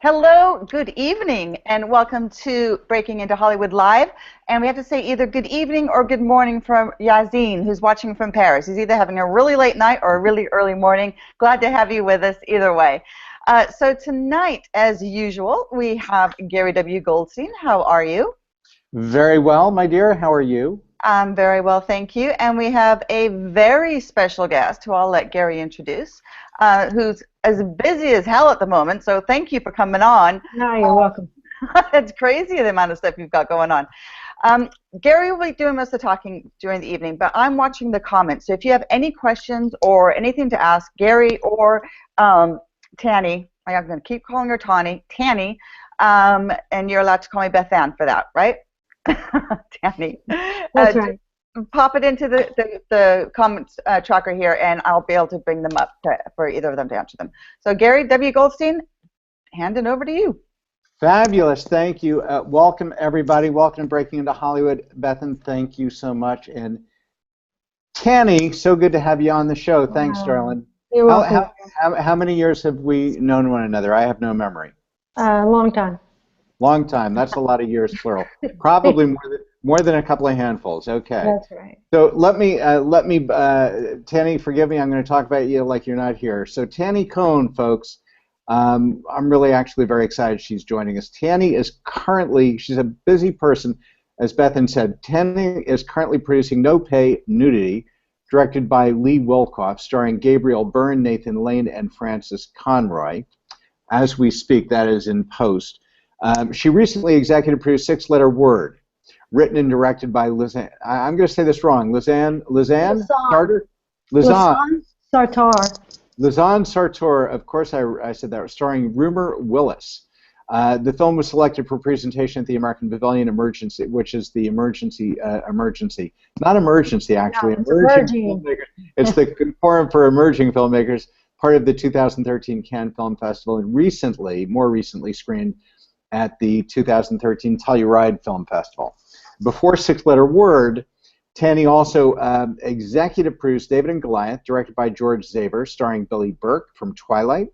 Hello, good evening, and welcome to Breaking into Hollywood Live. And we have to say either good evening or good morning from Yazin, who's watching from Paris. He's either having a really late night or a really early morning. Glad to have you with us either way. So tonight, as usual, we have Gary W. Goldstein. How are you? Very well, my dear. How are you? I'm very well, thank you. And we have a very special guest who I'll let Gary introduce, who's as busy as hell at the moment. So thank you for coming on. No, you're welcome. It's crazy the amount of stuff you've got going on. Gary will be doing most of the talking during the evening, but I'm watching the comments. So if you have any questions or anything to ask Gary or Tani, I'm going to keep calling her Tani, and you're allowed to call me Beth Ann for that, right? Tani. That's right. Pop it into the comments tracker here, and I'll be able to bring them up for either of them to answer them. So Gary W. Goldstein, handing over to you. Fabulous. Thank you. Welcome, everybody. Welcome to Breaking into Hollywood. Bethan, thank you so much. And Tani, so good to have you on the show. Thanks, darling. You're welcome. How many years have we known one another? I have no memory. Long time. Long time. That's a lot of years, plural. Probably more than a couple of handfuls. Okay. That's right. So let me, Tani, forgive me. I'm going to talk about you like you're not here. So Tani Cohen, folks, I'm really actually very excited she's joining us. Tani is currently, she's a busy person, as Bethan said. Tani is currently producing No Pay Nudity, directed by Lee Wilkoff, starring Gabriel Byrne, Nathan Lane, and Francis Conroy. As we speak, that is in post. She recently executive produced Six Letter Word, written and directed by Lisanne. I'm going to say this wrong. Lisanne Carter? Lisanne Sartor. Lisanne Sartor, of course I said that, starring Rumer Willis. The film was selected for presentation at the American Pavilion Emergency, which is the emergency, not emergency actually, No, emerging filmmakers. It's the forum for emerging filmmakers, part of the 2013 Cannes Film Festival, and more recently screened at the 2013 Telluride Film Festival. Before Six Letter Word, Tani also executive produced David and Goliath, directed by George Zaver, starring Billy Burke from Twilight.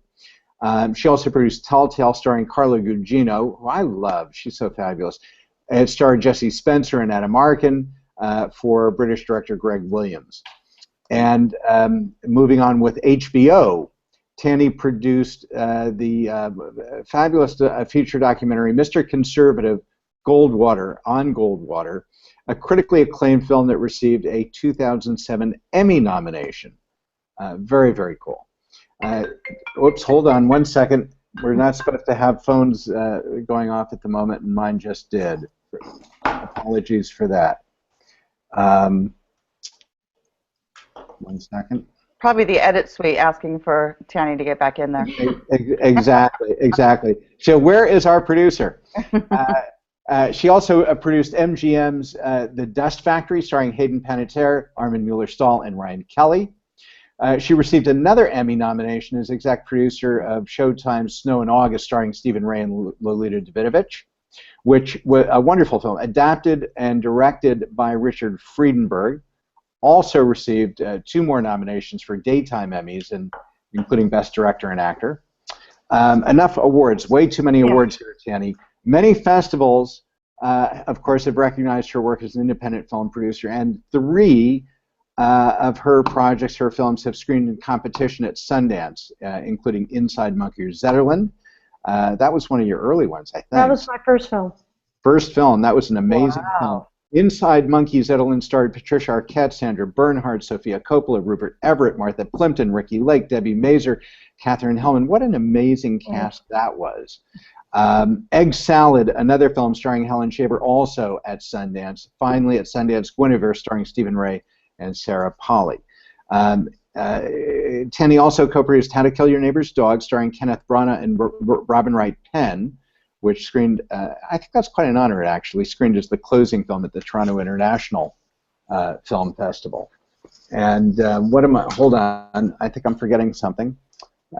She also produced Telltale, starring Carla Gugino, who I love. She's so fabulous. It starred Jesse Spencer and Adam Arkin for British director Greg Williams. And moving on with HBO, Tani produced the fabulous feature documentary Mr. Conservative, Goldwater, a critically acclaimed film that received a 2007 Emmy nomination. Very, very cool. Oops, hold on one second. We're not supposed to have phones going off at the moment, and mine just did. Apologies for that. One second. Probably the edit suite asking for Tani to get back in there. Exactly. So where is our producer? She also produced MGM's The Dust Factory, starring Hayden Panettiere, Armin Mueller-Stahl, and Ryan Kelly. She received another Emmy nomination as exec producer of Showtime's Snow in August, starring Stephen Ray and Lolita Davidovich, which was a wonderful film, adapted and directed by Richard Friedenberg. Also received 2 more nominations for Daytime Emmys, including Best Director and Actor. Enough awards, way too many awards here, Tani. Many festivals, of course, have recognized her work as an independent film producer, and 3 of her projects, her films, have screened in competition at Sundance, including Inside Monkey or Zetterland. That was one of your early ones, I think. That was my first film. First film. That was an amazing film. Inside Monkey Zetterland starred Patricia Arquette, Sandra Bernhard, Sophia Coppola, Rupert Everett, Martha Plimpton, Ricky Lake, Debbie Mazur, Katherine Hellman. What an amazing cast that was. Egg Salad, another film starring Helen Shaver, also at Sundance. Finally at Sundance, Guinevere, starring Stephen Ray and Sarah Polley. Tani also co-produced How to Kill Your Neighbor's Dog, starring Kenneth Branagh and Robin Wright Penn, which screened, I think that's quite an honor, it actually screened as the closing film at the Toronto International Film Festival. And hold on, I think I'm forgetting something.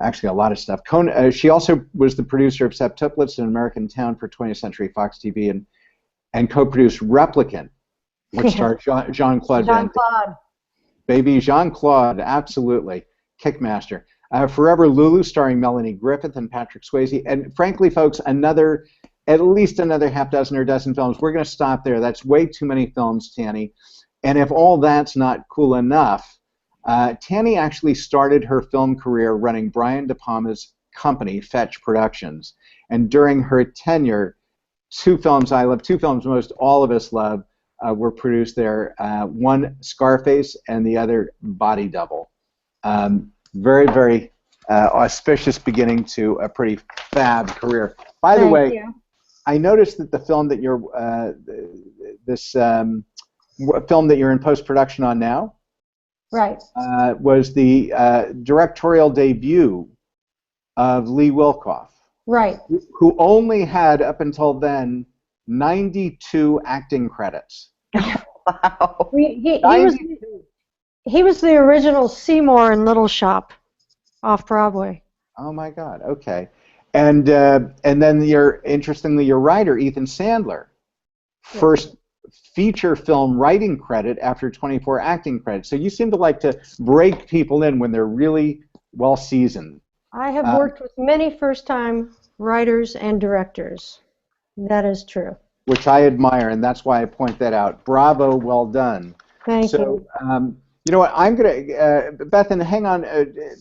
Actually, a lot of stuff. She also was the producer of Septuplets, An American Town for 20th Century Fox TV, and co-produced Replicant, which starred Jean-Claude Van Damme. Baby Jean-Claude, absolutely. Kickmaster. Forever Lulu, starring Melanie Griffith and Patrick Swayze. And frankly, folks, at least another half dozen or dozen films. We're going to stop there. That's way too many films, Tani. And if all that's not cool enough, Tani actually started her film career running Brian De Palma's company, Fetch Productions. And during her tenure, two films I love, two films most all of us love, were produced there. One, Scarface, and the other, Body Double. Very, very auspicious beginning to a pretty fab career. By the way, I noticed that the film that you're, film that you're in post-production on now, Right. Was the directorial debut of Lee Wilkoff. Right. Who only had, up until then, 92 acting credits. Wow. He was the original Seymour in Little Shop off Broadway. Oh my God. Okay. And then interestingly, your writer, Ethan Sandler, first feature film writing credit after 24 acting credits. So you seem to like to break people in when they're really well seasoned. I have worked with many first-time writers and directors. That is true. Which I admire, and that's why I point that out. Bravo, well done. Thank you. You know what? I'm going to, Bethan, hang on.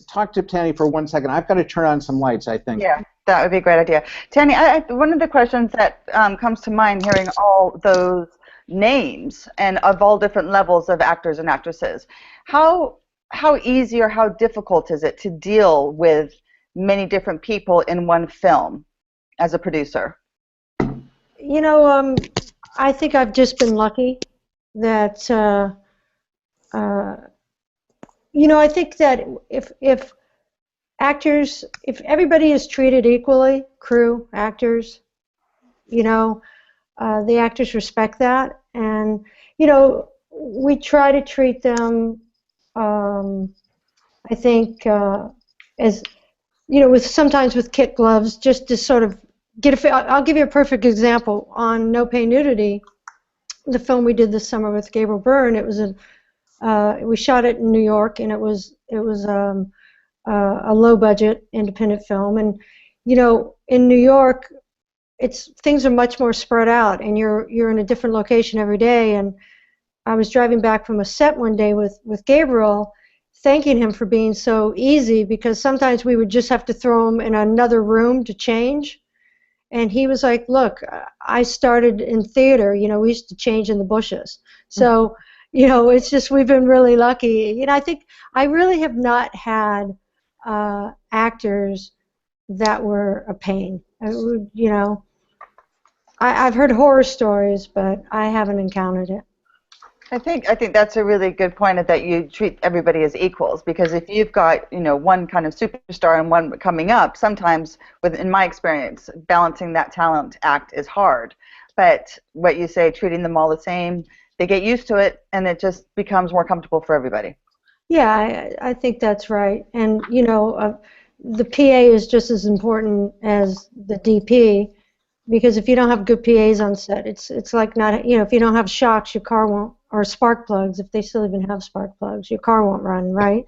Talk to Tani for 1 second. I've got to turn on some lights, I think. Yeah, that would be a great idea. Tani, one of the questions that comes to mind hearing all those names and of all different levels of actors and actresses, how easy or how difficult is it to deal with many different people in one film as a producer? You know, I think I've just been lucky that, you know, I think that if actors, if everybody is treated equally, crew, actors, you know, the actors respect that, and, you know, we try to treat them, I think, as, you know, sometimes with kid gloves, just to sort of I'll give you a perfect example. On No Pay Nudity, the film we did this summer with Gabriel Byrne, it was we shot it in New York, and it was a low budget independent film, and you know, in New York, things are much more spread out, and you're in a different location every day. And I was driving back from a set one day with Gabriel, thanking him for being so easy, because sometimes we would just have to throw him in another room to change. And he was like, look, I started in theater, you know, we used to change in the bushes. So, you know, it's just, we've been really lucky. You know, I think I really have not had actors that were a pain. You know, I've heard horror stories, but I haven't encountered it. I think that's a really good point, that you treat everybody as equals, because if you've got, you know, one kind of superstar and one coming up, sometimes, in my experience, balancing that talent act is hard. But what you say, treating them all the same, they get used to it, and it just becomes more comfortable for everybody. Yeah, I think that's right. And, you know, the PA is just as important as the DP, because if you don't have good PAs on set, it's like not, you know, if you don't have shocks, your car won't, or spark plugs, if they still even have spark plugs, your car won't run, right?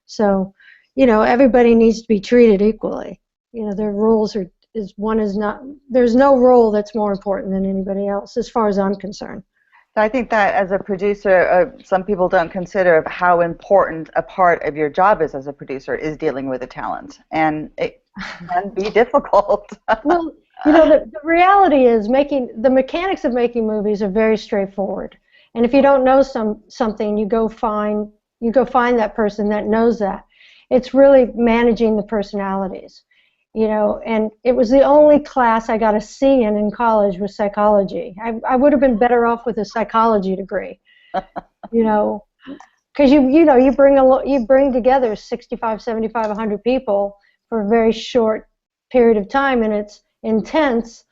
So, you know, everybody needs to be treated equally. You know, their roles there's no role that's more important than anybody else, as far as I'm concerned. I think that as a producer, some people don't consider how important a part of your job is as a producer is dealing with the talent, and it can be difficult. Well, you know, the reality is the mechanics of making movies are very straightforward. And if you don't know something, you go find that person that knows that. It's really managing the personalities, you know. And it was the only class I got a C in college was psychology. I would have been better off with a psychology degree, you know, because you bring together 65, 75, 100 people for a very short period of time, and it's intense,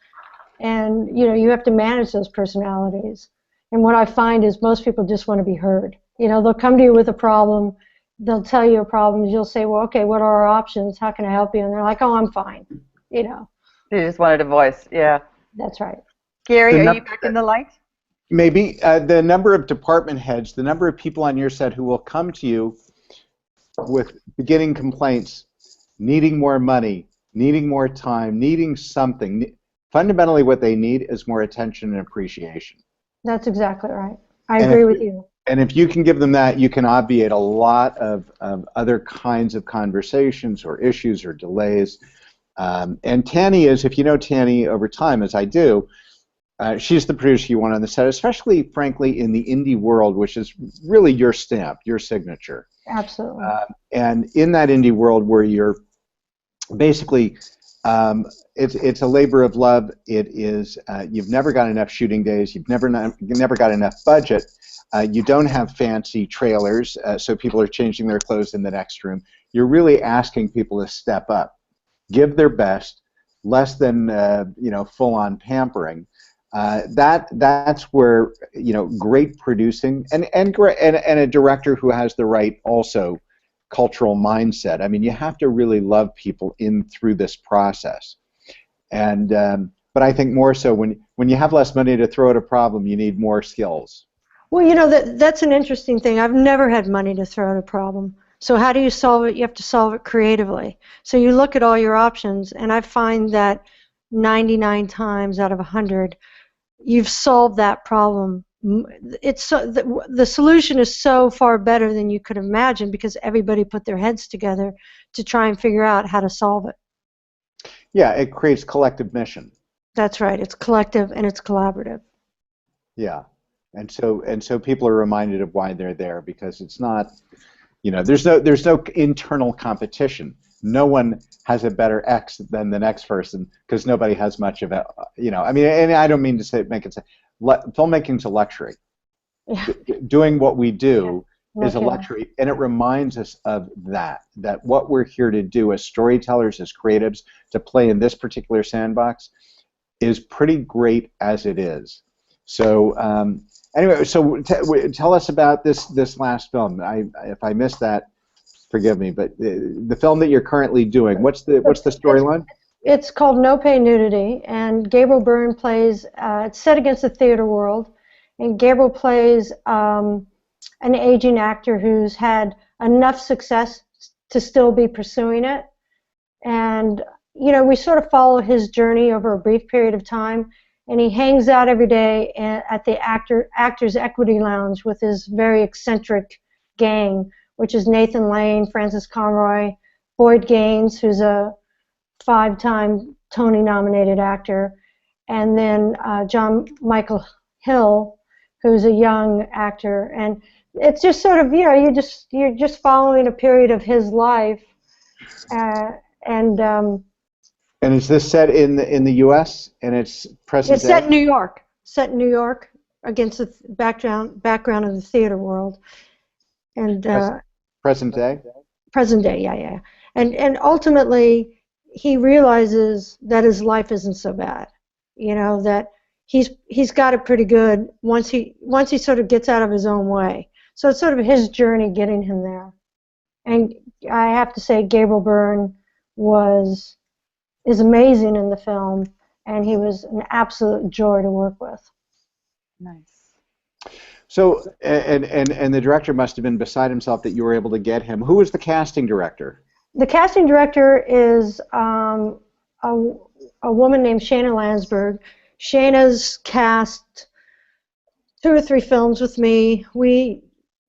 and you know, you have to manage those personalities. And what I find is most people just want to be heard. You know, they'll come to you with a problem, they'll tell you a problem, you'll say, well, okay, what are our options? How can I help you? And they're like, oh, I'm fine. You know. You just wanted a voice, yeah. That's right. Gary, are you back in the light? Maybe. The number of department heads, the number of people on your set who will come to you with beginning complaints needing more money, needing more time, needing something. Fundamentally, what they need is more attention and appreciation. That's exactly right. I agree with you. And if you can give them that, you can obviate a lot of other kinds of conversations or issues or delays. And Tani is, if you know Tani over time, as I do, she's the producer you want on the set, especially, frankly, in the indie world, which is really your stamp, your signature. Absolutely. And in that indie world where you're basically, it's a labor of love. It is, you've never got enough shooting days. You've never got enough budget. You don't have fancy trailers, so people are changing their clothes in the next room. You're really asking people to step up, give their best, less than full-on pampering. That's where great producing and a director who has the right also cultural mindset. I mean, you have to really love people through this process. And but I think more so when you have less money to throw at a problem, you need more skills. Well, that's an interesting thing. I've never had money to throw at a problem. So how do you solve it? You have to solve it creatively. So you look at all your options, and I find that 99 times out of 100, you've solved that problem. It's the solution is so far better than you could imagine because everybody put their heads together to try and figure out how to solve it. Yeah, it creates collective mission. That's right. It's collective and it's collaborative. Yeah. And so people are reminded of why they're there because it's not, there's no internal competition. No one has a better X than the next person because nobody has much of it. I mean, and I don't mean to make it say filmmaking's a luxury. Yeah. Doing what we do is a luxury, and it reminds us of that what we're here to do as storytellers, as creatives, to play in this particular sandbox is pretty great as it is. So anyway, so tell us about this last film. If I missed that, forgive me, but the film that you're currently doing, what's the storyline? It's called No Pay Nudity, and Gabriel Byrne plays, it's set against the theater world, and Gabriel plays an aging actor who's had enough success to still be pursuing it. And, we sort of follow his journey over a brief period of time, and he hangs out every day at the Actors Equity Lounge with his very eccentric gang, which is Nathan Lane, Francis Conroy, Boyd Gaines, who's a 5-time Tony-nominated actor, and then John Michael Hill, who's a young actor. And it's just sort of, you're just following a period of his life, And is this set in the U.S. and it's present? It's set in New York. Set in New York against the background of the theater world, and present day. Present day, yeah. And ultimately, he realizes that his life isn't so bad. That he's got it pretty good once he sort of gets out of his own way. So it's sort of his journey getting him there. And I have to say, Gabriel Byrne is amazing in the film, and he was an absolute joy to work with. Nice. So, and the director must have been beside himself that you were able to get him. Who was the casting director? The casting director is a woman named Shayna Landsberg. Shayna's cast 2 or 3 films with me. We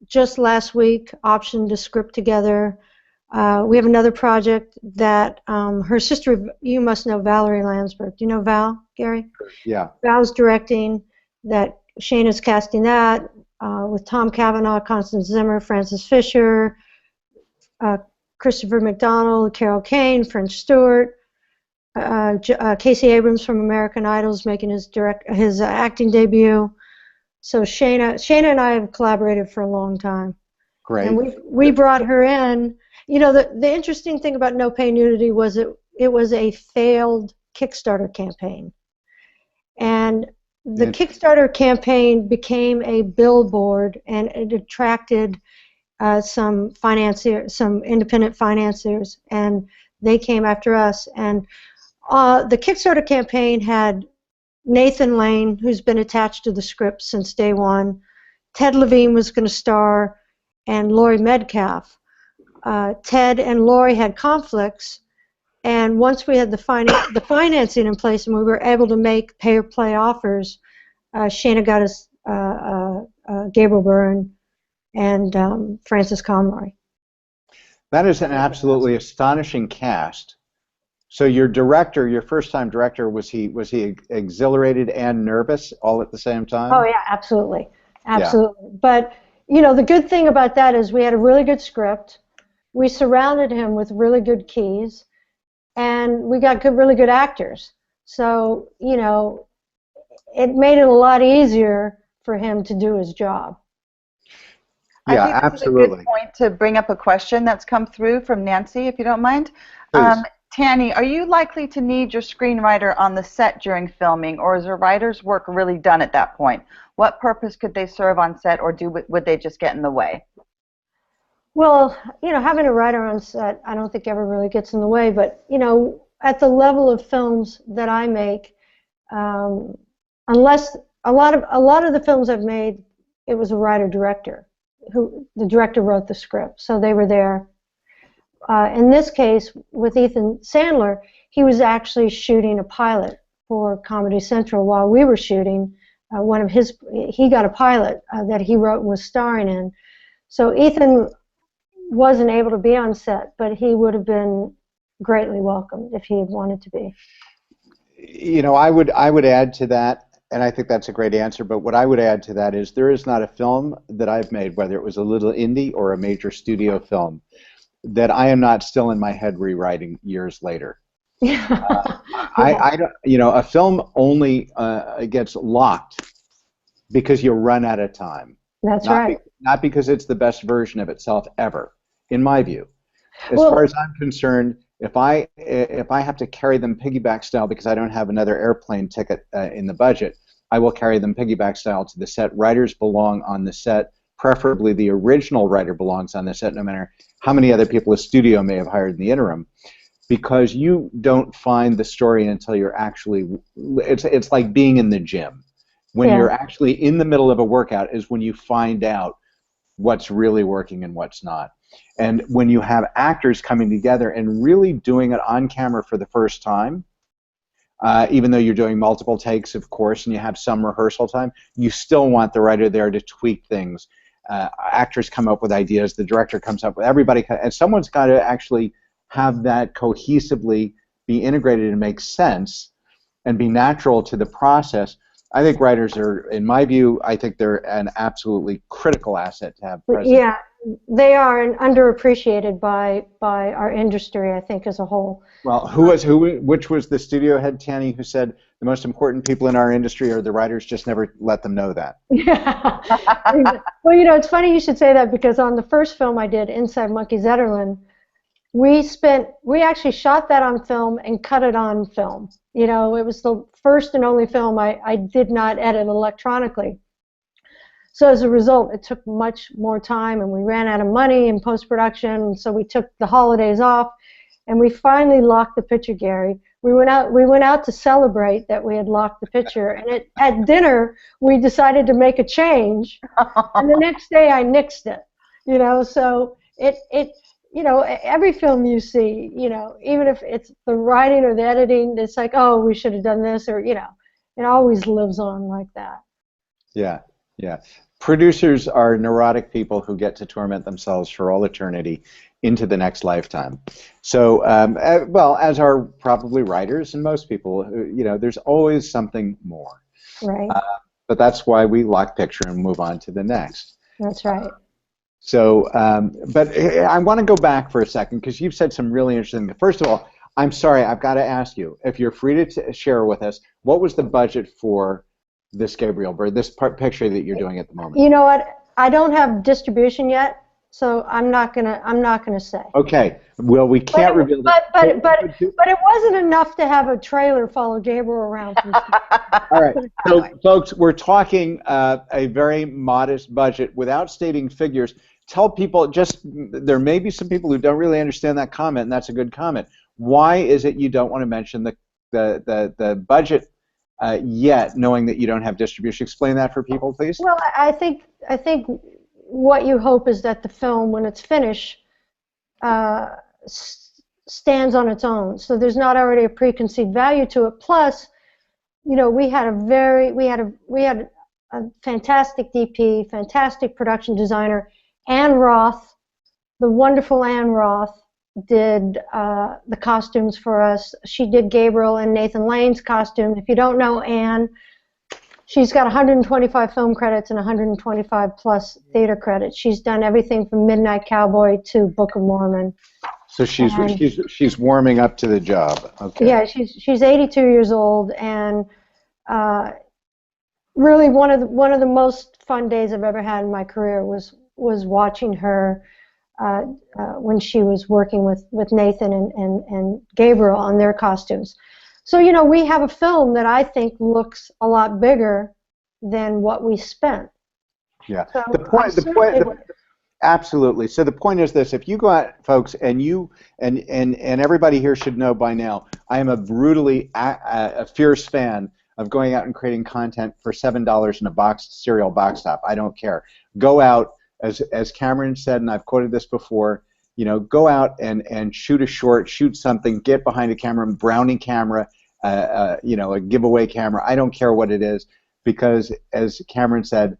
just last week optioned a script together. We have another project that her sister, you must know Valerie Landsberg. Do you know Val, Gary? Yeah. Val's directing that. Shayna's casting that with Tom Cavanaugh, Constance Zimmer, Francis Fisher, Christopher McDonald, Carol Kane, French Stewart, Casey Abrams from American Idol is making his acting debut. So Shayna and I have collaborated for a long time. Great. And we brought her in. The interesting thing about No Pay Nudity was it was a failed Kickstarter campaign. And the Kickstarter campaign became a billboard, and it attracted some independent financiers, and they came after us. And the Kickstarter campaign had Nathan Lane, who's been attached to the script since day one. Ted Levine was going to star, and Laurie Metcalf. Ted and Laurie had conflicts, and once we had the financing in place and we were able to make pay-or-play offers, Shana got us Gabriel Byrne and Francis Conroy. That is an absolutely astonishing cast. So your director, your first-time director, was he exhilarated and nervous all at the same time? Oh yeah, absolutely, absolutely. Yeah. But you know, the good thing about that is we had a really good script. We surrounded him with really good keys, and we got really good actors. So you know, it made it a lot easier for him to do his job. Yeah, I think this absolutely. is a good point to bring up a question that's come through from Nancy, if you don't mind. Tani, are you likely to need your screenwriter on the set during filming, or is the writer's work really done at that point? What purpose could they serve on set, or would they just get in the way? Well, you know, having a writer on set, I don't think ever really gets in the way. But you know, at the level of films that I make, unless a lot of the films I've made, it was a writer-director. The director wrote the script, so they were there. In this case, with Ethan Sandler, he was actually shooting a pilot for Comedy Central while we were shooting he got a pilot that he wrote and was starring in. So Ethan wasn't able to be on set, but he would have been greatly welcomed if he had wanted to be. You know, I would add to that, and I think that's a great answer, but what I would add to that is there is not a film that I've made, whether it was a little indie or a major studio film, that I am not still in my head rewriting years later. I don't, you know, a film only gets locked because you run out of time. That's right. Not because it's the best version of itself ever, in my view. As far as I'm concerned, if I have to carry them piggyback style because I don't have another airplane ticket in the budget, I will carry them piggyback style to the set. Writers belong on the set. Preferably the original writer belongs on the set, no matter how many other people a studio may have hired in the interim, because you don't find the story until you're actually, it's like being in the gym. When you're actually in the middle of a workout is when you find out what's really working and what's not. And when you have actors coming together and really doing it on camera for the first time, even though you're doing multiple takes, of course, and you have some rehearsal time, you still want the writer there to tweak things. Actors come up with ideas, the director comes up with, everybody, and someone's got to actually have that cohesively be integrated and make sense and be natural to the process. I think writers are, in my view, I think they're an absolutely critical asset to have present. Yeah, they are, and underappreciated by our industry, I think, as a whole. Well, which was the studio head, Tani, who said the most important people in our industry are the writers, just never let them know that? Yeah. Well, you know, it's funny you should say that, because on the first film I did, Inside Monkey Zetterlin, we actually shot that on film and cut it on film. You know, it was the first and only film I did not edit electronically. So as a result, it took much more time, and we ran out of money in post-production, so we took the holidays off, and we finally locked the picture, Gary. We went out to celebrate that we had locked the picture, and at dinner, we decided to make a change, and the next day I nixed it. You know, so you know, every film you see, you know, even if it's the writing or the editing, it's like, oh, we should have done this, or, you know, it always lives on like that. Yeah, yeah. Producers are neurotic people who get to torment themselves for all eternity into the next lifetime. So, well, as are probably writers and most people, you know, there's always something more. Right. But that's why we lock picture and move on to the next. That's right. So, but I want to go back for a second, because you've said some really interesting things. First of all, I'm sorry, I've got to ask you, if you're free to share with us, what was the budget for this Gabriel Byrne, this picture that you're doing at the moment? You know what? I don't have distribution yet, so I'm not gonna say. Okay. Well, we can't reveal that. But it wasn't enough to have a trailer follow Gabriel around. All right. So, folks, we're talking a very modest budget without stating figures. Tell people, there may be some people who don't really understand that comment, and that's a good comment. Why is it you don't want to mention the budget yet, knowing that you don't have distribution? Explain that for people, please. Well, I think what you hope is that the film, when it's finished, stands on its own. So there's not already a preconceived value to it. Plus, we had a fantastic DP, fantastic production designer. Ann Roth, the wonderful Ann Roth, did the costumes for us. She did Gabriel and Nathan Lane's costume. If you don't know Ann, she's got 125 film credits and 125 plus theater credits. She's done everything from Midnight Cowboy to Book of Mormon. So she's warming up to the job. Okay. Yeah, she's 82 years old, and really one of the most fun days I've ever had in my career was watching her when she was working with Nathan and Gabriel on their costumes. So we have a film that I think looks a lot bigger than what we spent. Yeah. So absolutely. So the point is this: if you go out, folks, and you and everybody here should know by now, I am a brutally a fierce fan of going out and creating content for $7 in a cereal box top. I don't care. Go out, as Cameron said, and I've quoted this before. Go out and shoot a short, shoot something, get behind a camera, Brownie camera, a giveaway camera. I don't care what it is, because as Cameron said,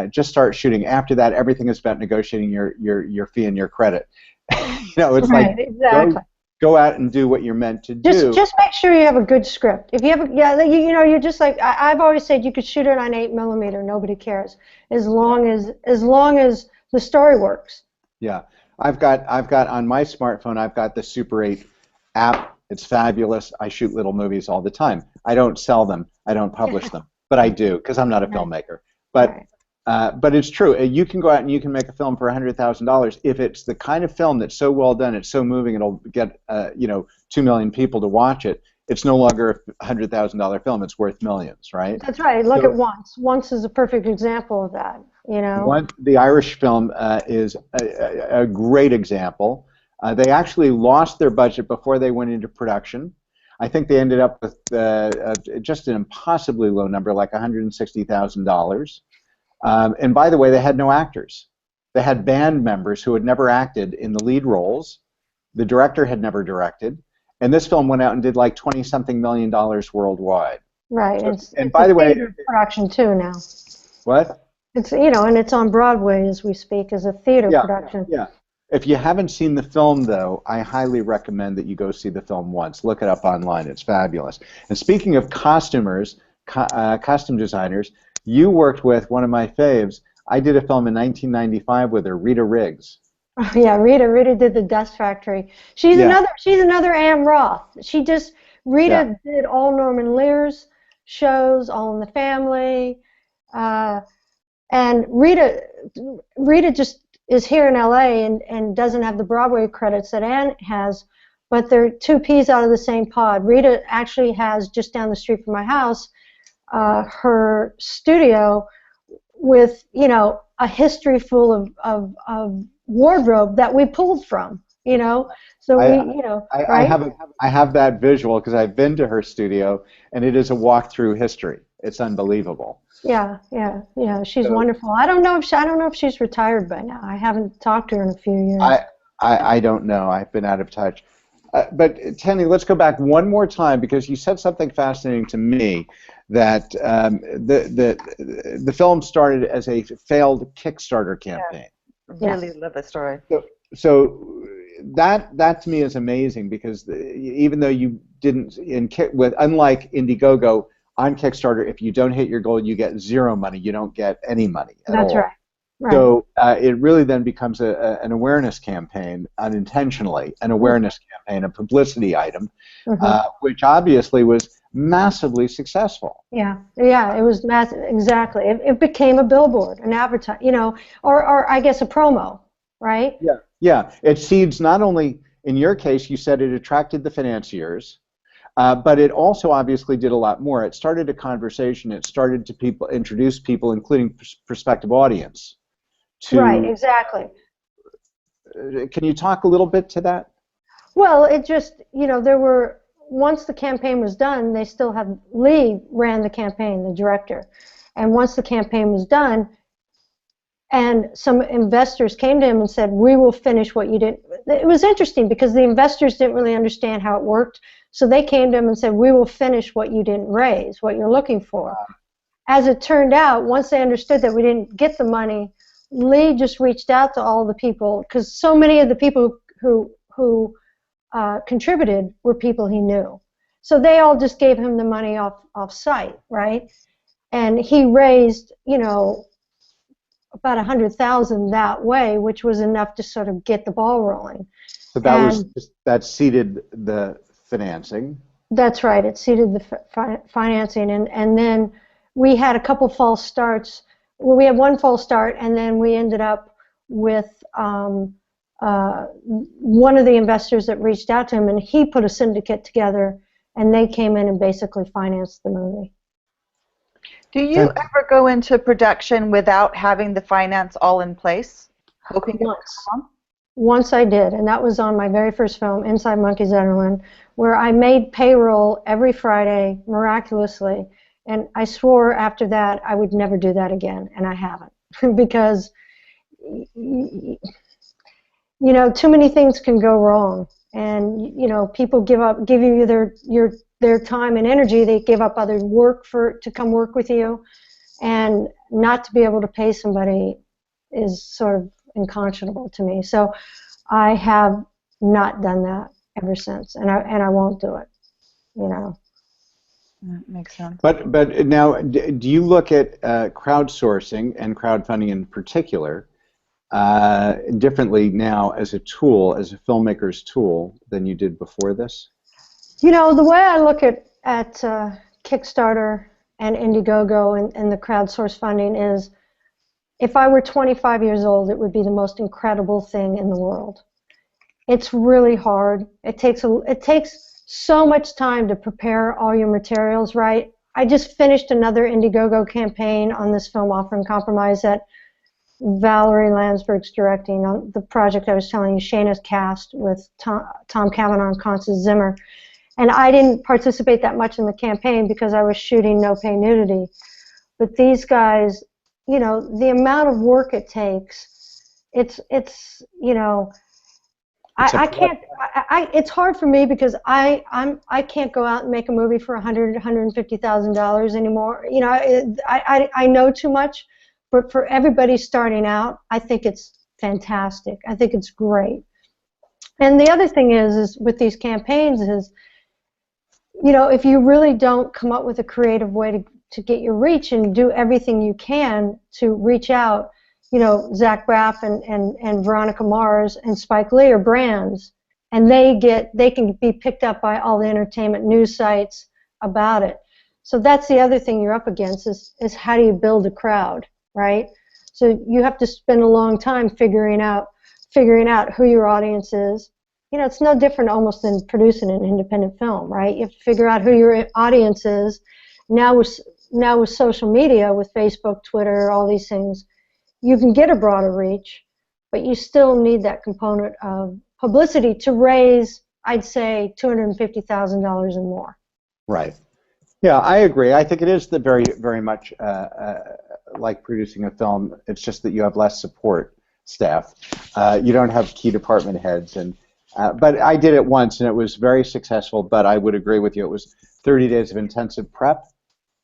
just start shooting. After that, everything is about negotiating your fee and your credit. It's right, like exactly. Go out and do what you're meant to do. Just make sure you have a good script. If you have, you're just like I've always said, you could shoot it on 8mm. Nobody cares, as long as the story works. Yeah, I've got on my smartphone, I've got the Super 8 app. It's fabulous. I shoot little movies all the time. I don't sell them. I don't publish them, but I do, because I'm not a filmmaker. But it's true. You can go out and you can make a film for $100,000 if it's the kind of film that's so well done, it's so moving, it'll get 2 million people to watch it. It's no longer a $100,000 film. It's worth millions, right? That's right. Look at Once. Once is a perfect example of that. The Irish film is a great example. They actually lost their budget before they went into production. I think they ended up with just an impossibly low number, like $160,000. And by the way, they had no actors. They had band members who had never acted in the lead roles. The director had never directed. And this film went out and did like $20-something million worldwide. Right. And by the way, production too now. What? It's and it's on Broadway as we speak as a theater production. Yeah. If you haven't seen the film, though, I highly recommend that you go see the film once. Look it up online. It's fabulous. And speaking of costumers, costume designers, you worked with one of my faves. I did a film in 1995 with her, Rita Riggs. Oh, yeah, Rita did the Dust Factory. She's another Ann Roth. Rita did all Norman Lear's shows, All in the Family, and Rita just is here in LA and doesn't have the Broadway credits that Ann has, but they're two peas out of the same pod. Rita actually has, just down the street from my house, her studio with a history full of wardrobe that we pulled from, so right? I have that visual because I've been to her studio, and it is a walk through history. It's unbelievable. Yeah. She's wonderful. I don't know if she's retired by now. I haven't talked to her in a few years. I don't know. I've been out of touch. But Tani, let's go back one more time, because you said something fascinating to me, that the film started as a failed Kickstarter campaign. Yeah, really love that story. So that to me is amazing, because even though you didn't, unlike Indiegogo, on Kickstarter, if you don't hit your goal, you get zero money. You don't get any money at all. That's right. Right. So it really then becomes an awareness campaign, unintentionally, an awareness campaign, a publicity item, which obviously was massively successful. Yeah, it was massive. Exactly. It became a billboard, an advertise, or I guess a promo, right? Yeah. It seeds not only, in your case, you said it attracted the financiers, but it also obviously did a lot more. It started a conversation. It started to introduce people, including prospective audience. Right, exactly. Can you talk a little bit to that? Well, it just, once the campaign was done, they still had, Lee ran the campaign, the director. And once the campaign was done, and some investors came to him and said, we will finish what you did. it was interesting because the investors didn't really understand how it worked. So they came to him and said, we will finish what you didn't raise, what you're looking for. As it turned out, once they understood that we didn't get the money, Lee just reached out to all the people, because so many of the people who contributed were people he knew. So they all just gave him the money off site, right? And he raised, you know, about $100,000 that way, which was enough to sort of get the ball rolling. So that seeded the financing. That's right. It seeded the financing, and then we had a couple false starts. Well, we had one false start, and then we ended up with one of the investors that reached out to him, and he put a syndicate together, and they came in and basically financed the movie. Do you ever go into production without having the finance all in place, hoping it will come? Once I did, and that was on my very first film, Inside Monkey Zetterland, where I made payroll every Friday, miraculously, and I swore after that I would never do that again, and I haven't, because, you know, too many things can go wrong, and, you know, people give you their time and energy. They give up other work to come work with you, and not to be able to pay somebody is sort of unconscionable to me. So I have not done that ever since, and I won't do it, you know. That makes sense. But now, do you look at crowdsourcing and crowdfunding in particular differently now as a tool, as a filmmaker's tool, than you did before this? You know, the way I look at Kickstarter and Indiegogo and the crowdsource funding is, if I were 25 years old, it would be the most incredible thing in the world. It's really hard. It takes so much time to prepare all your materials right. I just finished another Indiegogo campaign on this film, Offering Compromise, that Valerie Landsberg's directing, on the project I was telling you, Shayna's cast with Tom Cavanaugh and Constance Zimmer. And I didn't participate that much in the campaign because I was shooting No Pay Nudity. But these guys, you know, the amount of work it takes, it's you know, I can't. It's hard for me because I can't go out and make a movie for $150,000 anymore. You know, I know too much. But for everybody starting out, I think it's fantastic. I think it's great. And the other thing is with these campaigns is, you know, if you really don't come up with a creative way to get your reach and do everything you can to reach out, you know, Zach Braff and Veronica Mars and Spike Lee are brands, and they can be picked up by all the entertainment news sites about it. So that's the other thing you're up against is how do you build a crowd, right? So you have to spend a long time figuring out who your audience is. You know, it's no different almost than producing an independent film, right? You have to figure out who your audience is. Now with social media, with Facebook, Twitter, all these things, you can get a broader reach, but you still need that component of publicity to raise, I'd say, $250,000 and more. Right. Yeah, I agree. I think it is very, very much like producing a film. It's just that you have less support staff. You don't have key department heads, but I did it once, and it was very successful. But I would agree with you. It was 30 days of intensive prep,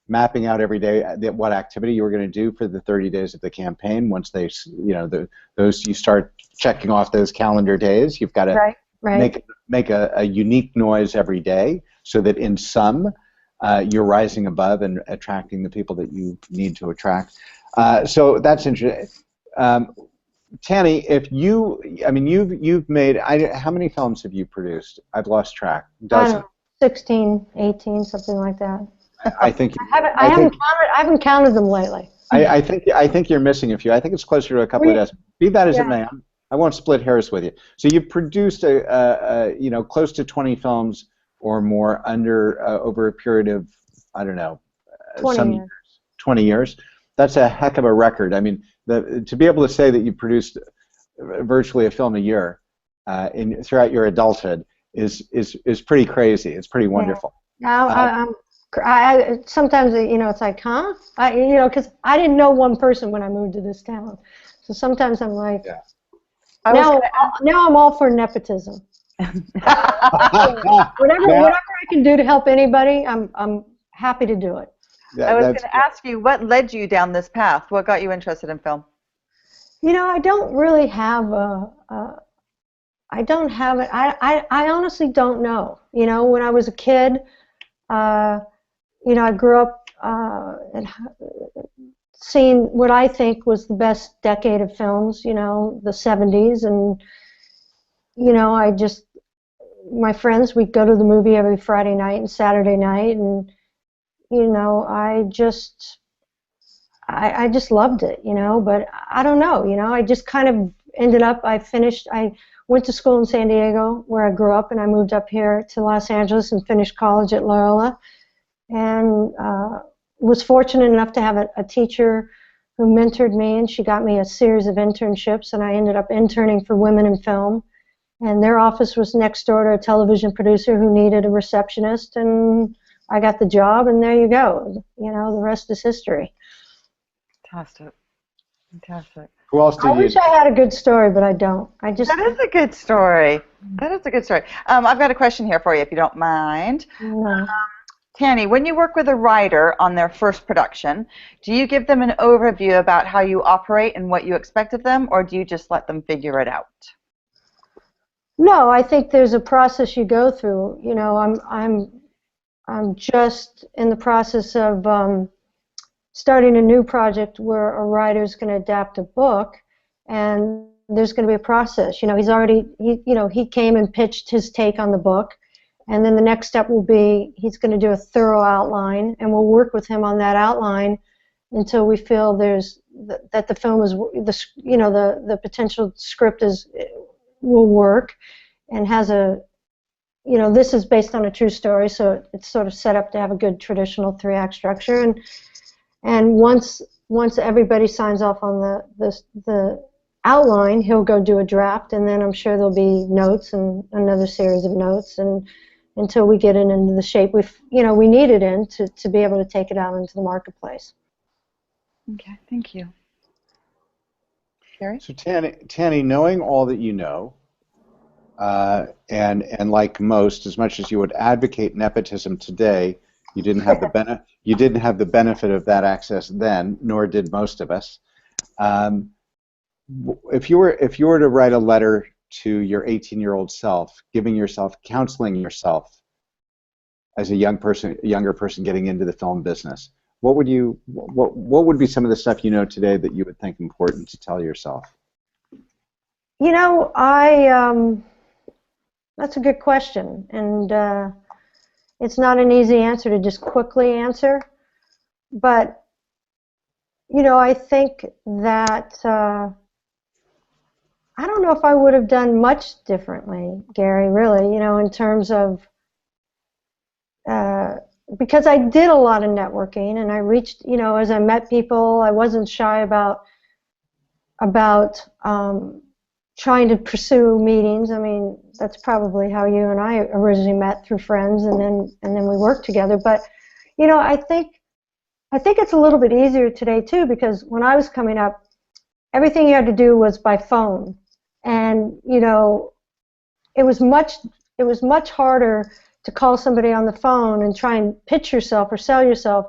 mapping out every day what activity you were going to do for the 30 days of the campaign. Once they, you know, you start checking off those calendar days. You've got to make a unique noise every day, so that in sum, you're rising above and attracting the people that you need to attract. So that's interesting. Tani, you've made, how many films have you produced? I've lost track. I don't know, 16, 18, something like that. I think I haven't counted them lately. I think you're missing a few. I think it's closer to a couple of dozen. Be that as it may, I won't split hairs with you. So you've produced close to 20 films or more over a period of, I don't know, 20 years. That's a heck of a record. I mean, to be able to say that you produced virtually a film a year throughout your adulthood is pretty crazy. It's pretty wonderful. Now I sometimes, you know, it's like, huh? Because I didn't know one person when I moved to this town. So sometimes I'm like, Now I'm all for nepotism. Whatever I can do to help anybody, I'm happy to do it. I was going to ask you, what led you down this path? What got you interested in film? I don't really have I don't have it. I honestly don't know. When I was a kid, I grew up seeing what I think was the best decade of films, the 70s, and my friends, we'd go to the movie every Friday night and Saturday night, and I just loved it, but I don't know, I just kind of ended up, I went to school in San Diego where I grew up, and I moved up here to Los Angeles and finished college at Loyola, and was fortunate enough to have a teacher who mentored me, and she got me a series of internships, and I ended up interning for Women in Film, and their office was next door to a television producer who needed a receptionist, and I got the job, and there you go. The rest is history. Fantastic. Who else I wish I had a good story, but I don't. That is a good story. I've got a question here for you, if you don't mind. No. Tani, when you work with a writer on their first production, do you give them an overview about how you operate and what you expect of them, or do you just let them figure it out? No, I think there's a process you go through. I'm just in the process of starting a new project where a writer's going to adapt a book, and there's going to be a process. He came and pitched his take on the book, and then the next step will be he's going to do a thorough outline, and we'll work with him on that outline until we feel that the film is the potential script will work and has this is based on a true story, so it's sort of set up to have a good traditional 3-act structure, and once everybody signs off on the outline, he'll go do a draft, and then I'm sure there'll be notes and another series of notes, and until we get it into the shape we need it in to be able to take it out into the marketplace. Okay, thank you. Gary? So Tani, knowing all that you know, and like most, as much as you would advocate nepotism today, you didn't have the benefit of that access then, nor did most of us. If you were to write a letter to your 18-year-old self, counseling yourself as a younger person getting into the film business, what would be some of the stuff you know today that you would think important to tell yourself? That's a good question, and it's not an easy answer to just quickly answer, but I think that I don't know if I would have done much differently, Gary, really, in terms of because I did a lot of networking, and I reached, as I met people, I wasn't shy about trying to pursue meetings. I mean, that's probably how you and I originally met, through friends, and then we worked together. But I think it's a little bit easier today too, because when I was coming up, everything you had to do was by phone, and it was much harder to call somebody on the phone and try and pitch yourself or sell yourself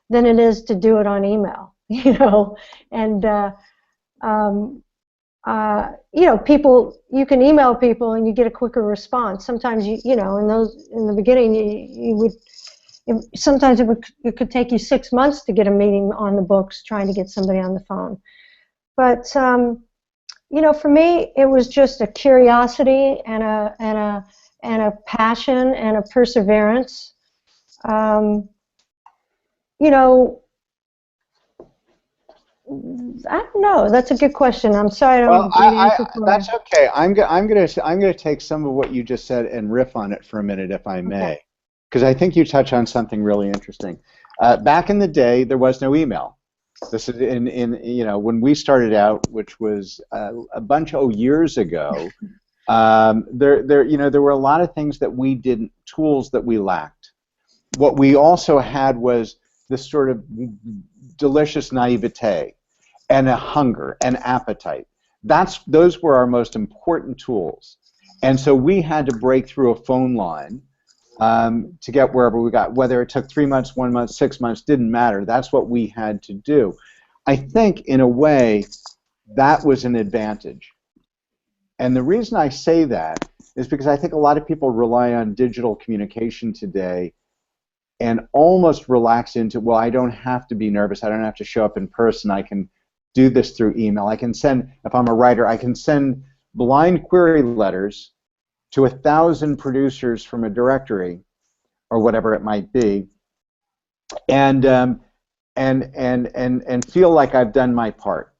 than it is to do it on email. And people, you can email people and you get a quicker response. Sometimes in the beginning you would, sometimes it could take you 6 months to get a meeting on the books trying to get somebody on the phone. But for me, it was just a curiosity and a passion and a perseverance. I don't know. That's a good question. I'm sorry. That's okay. I'm gonna take some of what you just said and riff on it for a minute, if I may, because I think you touch on something really interesting. Back in the day, there was no email. This is when we started out, which was a bunch of years ago. There were a lot of things that we didn't, tools that we lacked. What we also had was this sort of delicious naivete and a hunger and appetite those were our most important tools. And so we had to break through a phone line to get wherever we got. Whether it took 3 months, 1 month, 6 months, didn't matter. That's what we had to do. I think, in a way, that was an advantage. And the reason I say that is because I think a lot of people rely on digital communication today and almost relax into, well, I don't have to be nervous. I don't have to show up in person. I can do this through email. I can send, if I'm a writer, I can send blind query letters to 1,000 producers from a directory or whatever it might be, and feel like I've done my part.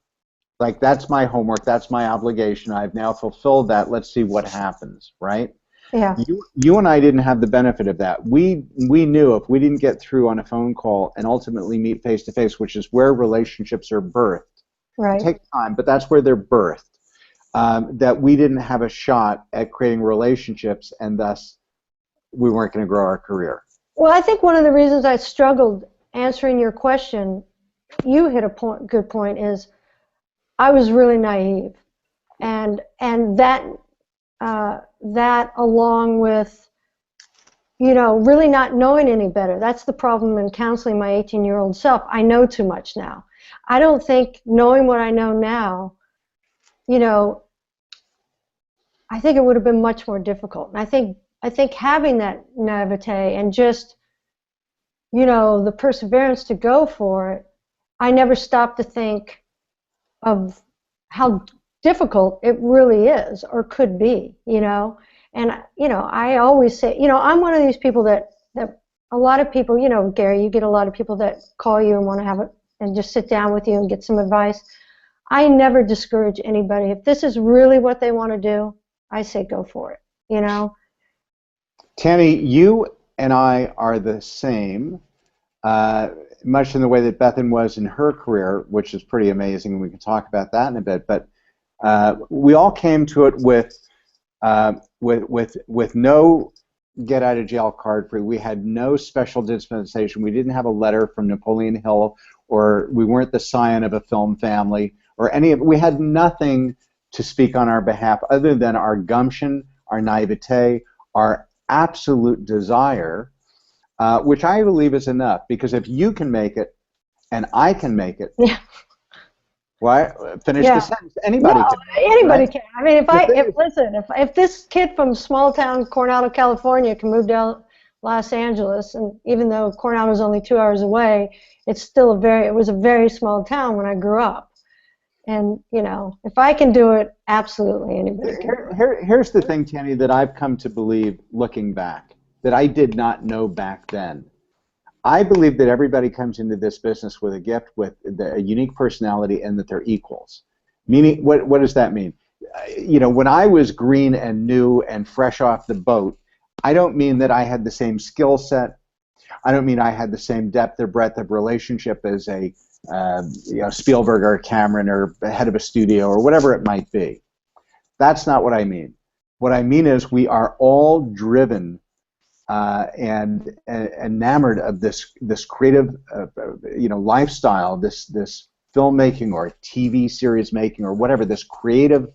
Like, that's my homework, that's my obligation, I've now fulfilled that, let's see what happens, right? Yeah. You and I didn't have the benefit of that. We knew if we didn't get through on a phone call and ultimately meet face to face, which is where relationships are birthed. Right. It takes time, but that's where they're birthed. That we didn't have a shot at creating relationships, and thus we weren't going to grow our career. Well, I think one of the reasons I struggled answering your question, you hit a good point, is I was really naive, and that along with, you know, really not knowing any better. That's the problem in counseling my 18-year-old self. I know too much now. I don't think, knowing what I know now, you know, I think it would have been much more difficult. And I think having that naivete and just, you know, the perseverance to go for it, I never stopped to think of how difficult it really is or could be, you know. And, you know, I always say, you know, I'm one of these people that a lot of people, you know, Gary, you get a lot of people that call you and want to have it and just sit down with you and get some advice. I never discourage anybody. If this is really what they want to do, I say go for it, you know. Tani, you and I are the same, much in the way that Bethan was in her career, which is pretty amazing, and we can talk about that in a bit. But we all came to it with no get out of jail card free. We had no special dispensation. We didn't have a letter from Napoleon Hill, or we weren't the scion of a film family, or any of. We had nothing to speak on our behalf other than our gumption, our naivete, our absolute desire, which I believe is enough. Because if you can make it, and I can make it. Yeah. Well, finish the sentence. Anybody can. Anybody right? can. I mean, if this kid from small town Coronado, California, can move down Los Angeles, and even though Coronado is only 2 hours away, it's still it was a very small town when I grew up. And, you know, if I can do it, absolutely anybody can. Here's the thing, Tani, that I've come to believe looking back, that I did not know back then. I believe that everybody comes into this business with a gift, with a unique personality, and that they're equals. Meaning, what does that mean? You know, when I was green and new and fresh off the boat, I don't mean that I had the same skill set. I don't mean I had the same depth or breadth of relationship as a you know, Spielberg or Cameron or head of a studio or whatever it might be. That's not what I mean. What I mean is we are all driven and enamored of this creative you know, lifestyle, this filmmaking or TV series making or whatever, this creative